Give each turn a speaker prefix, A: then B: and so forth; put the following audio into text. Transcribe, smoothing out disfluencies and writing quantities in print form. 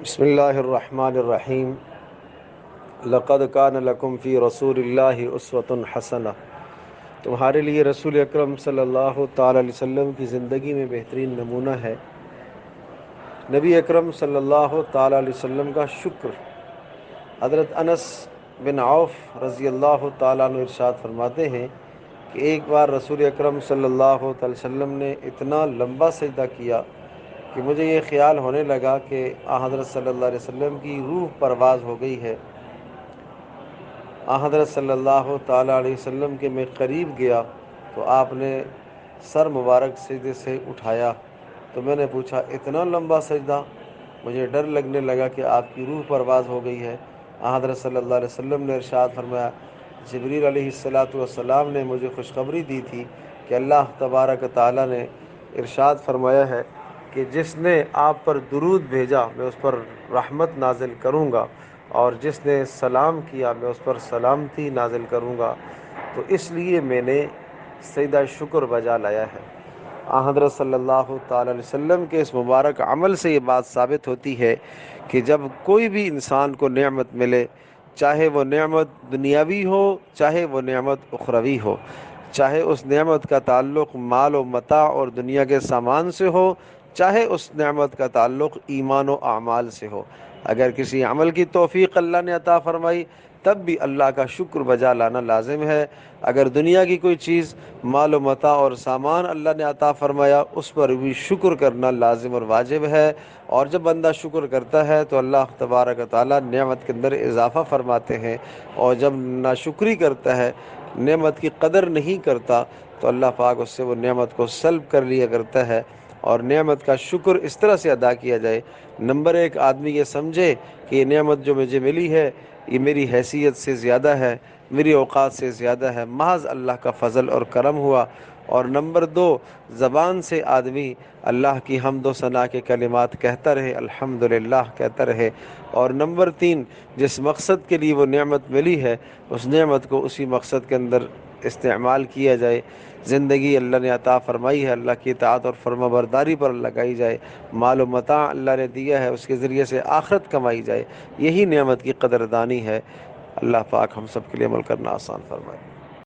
A: بسم اللہ الرحمن الرحیم۔ لقد کان لکم فی رسول اللہ اسوۃ حسنہ۔ تمہارے لیے رسول اکرم صلی اللہ تعالی علیہ وسلم کی زندگی میں بہترین نمونہ ہے۔ نبی اکرم صلی اللہ تعالی علیہ وسلم کا شکر۔ حضرت انس بن عوف رضی اللہ تعالیٰ عنہ ارشاد فرماتے ہیں کہ ایک بار رسول اکرم صلی اللہ تعالی وسلم نے اتنا لمبا سجدہ کیا کہ مجھے یہ خیال ہونے لگا کہ حضرت صلی اللہ علیہ وسلم کی روح پرواز ہو گئی ہے۔ حضرت صلی اللہ تعالیٰ علیہ وسلم کے میں قریب گیا تو آپ نے سر مبارک سجدے سے اٹھایا تو میں نے پوچھا اتنا لمبا سجدہ؟ مجھے ڈر لگنے لگا کہ آپ کی روح پرواز ہو گئی ہے۔ حضرت صلی اللہ علیہ وسلم نے ارشاد فرمایا، جبریل علیہ السلام نے مجھے خوشخبری دی تھی کہ اللہ تبارک تعالیٰ نے ارشاد فرمایا ہے کہ جس نے آپ پر درود بھیجا میں اس پر رحمت نازل کروں گا، اور جس نے سلام کیا میں اس پر سلامتی نازل کروں گا۔ تو اس لیے میں نے سجدہ شکر بجا لایا ہے۔ حضرت صلی اللہ تعالی علیہ وسلم کے اس مبارک عمل سے یہ بات ثابت ہوتی ہے کہ جب کوئی بھی انسان کو نعمت ملے، چاہے وہ نعمت دنیاوی ہو چاہے وہ نعمت اخروی ہو، چاہے اس نعمت کا تعلق مال و متاع اور دنیا کے سامان سے ہو، چاہے اس نعمت کا تعلق ایمان و اعمال سے ہو، اگر کسی عمل کی توفیق اللہ نے عطا فرمائی تب بھی اللہ کا شکر بجا لانا لازم ہے۔ اگر دنیا کی کوئی چیز مال و متاع اور سامان اللہ نے عطا فرمایا اس پر بھی شکر کرنا لازم اور واجب ہے، اور جب بندہ شکر کرتا ہے تو اللہ تبارک و تعالیٰ نعمت کے اندر اضافہ فرماتے ہیں، اور جب ناشکری کرتا ہے، نعمت کی قدر نہیں کرتا، تو اللہ پاک اس سے وہ نعمت کو سلب کر لیا کرتا ہے۔ اور نعمت کا شکر اس طرح سے ادا کیا جائے، نمبر ایک آدمی یہ سمجھے کہ یہ نعمت جو مجھے ملی ہے یہ میری حیثیت سے زیادہ ہے، میری اوقات سے زیادہ ہے، محض اللہ کا فضل اور کرم ہوا۔ اور نمبر دو، زبان سے آدمی اللہ کی حمد و ثنا کے کلمات کہتا رہے، الحمدللہ کہتا رہے۔ اور نمبر تین، جس مقصد کے لیے وہ نعمت ملی ہے اس نعمت کو اسی مقصد کے اندر استعمال کیا جائے۔ زندگی اللہ نے عطا فرمائی ہے، اللہ کی اطاعت اور فرما برداری پر لگائی جائے، مال و متاع اللہ نے دیا ہے اس کے ذریعے سے آخرت کمائی جائے، یہی نعمت کی قدردانی ہے۔ اللہ پاک ہم سب کے لیے عمل کرنا آسان فرمائے۔